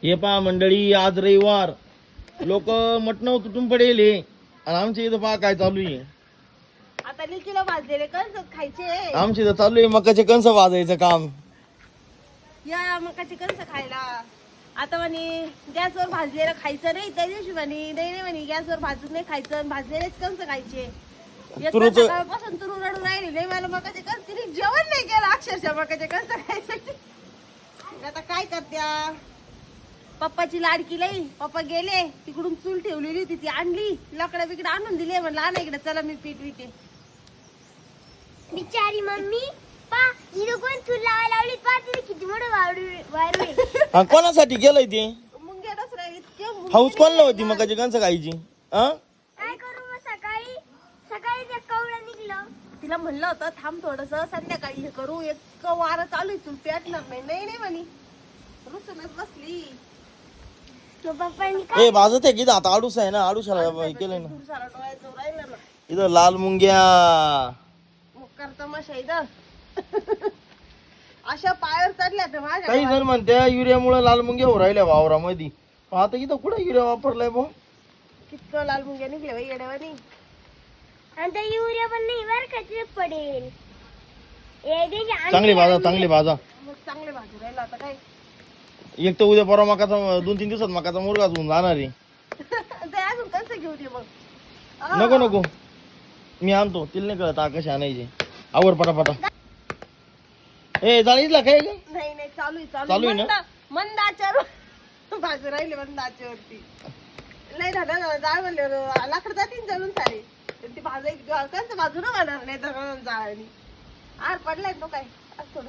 हे पहा मंडळी, आज रविवार, लोक मटण तुटून पडेल आणि आमच्या इथं पहा काय चालू आहे. आता लिचीला भाजलेले कणस खायचे. आमच्या इथं चालू आहे मकाचे कणस भाजायचं काम. या मकाचे कणस खायला. आता म्हणे गॅसवर भाजलेलं खायचं नाही, त्या दिवशी म्हणे नाही म्हणे गॅसवर भाजून नाही खायचं, भाजलेलेच कणस खायचे. सकाळपासून तुरु रडून राहिली नाही, मला मकाचे कणस, तिने जेवण नाही केलं अक्षरशः मकाचे कणस खायसाठी. आता काय करत्या, पप्पाची लाडकी लई, पप्पा गेले तिकडून चूल ठेवलेली होती ती आणली, लाकडा बिकडा आणून दिले, म्हणलं आणा इकडे चला मी पीठ विके. बिचारी मम्मी पा हिरो कोण चूल लावायला लावली, पा तिने किती मोठं वाढू कोणासाठी केलंय ते मुंग्यालाच राहिली. हाऊस कोणला होती मकाचे कणस खायची. काय करू मग सकाळी सकाळी त्या कवळं निघलं. तिला म्हणलं होतं थांब थोडस संध्याकाळी हे करू, एक वारं चालू आहे चूल पेटणार नाही. नाही म्हणे, रुसूनच बसली. ए भाजत आहे की आता आडूस आहे ना, आडूशाला केलंय ना. सारा डोळ्याचं राहिलं ना इथं लाल मुंग्या मुक्कार तमाशा इथं. अशा पायावर चढल्या तर माझ्या काही जण म्हणत्या युरियामुळे लाल मुंग्या हो राहिल्या वावरामध्ये. आता इथं कुठं युरिया वापरलाय भाऊ. कितकं लाल मुंग्या निघल्या बाई येड्यावानी. आणि त्या युरिया पण नाही बर का, ते पडेल. चांगली भाजा, चांगली भाजा. मग चांगले भाजू राहिला आता काय. एक तर उद्या परवा मकाचा 2-3 दिवसात मकाचा मुरगाच होऊन जाणार आहे. ते अजून कसं घेऊ दे मग. नको नको, मी आणतो, तिला नाही कळत कसे आणायचे. आवर पटापटा. ए जाळीतला काय ग? नाही नाही चालू चालू आहे ना? मंद आचेवर भाजू राहिले, मंद आचेवरती. नाही झालं ना जाळ म्हणल्यावर लाकड जातील जळून सारे. ती भाजायची कसं भाजू ना म्हणणार नाही तर जाळणी आर पडलाय तो काय असं थोडं.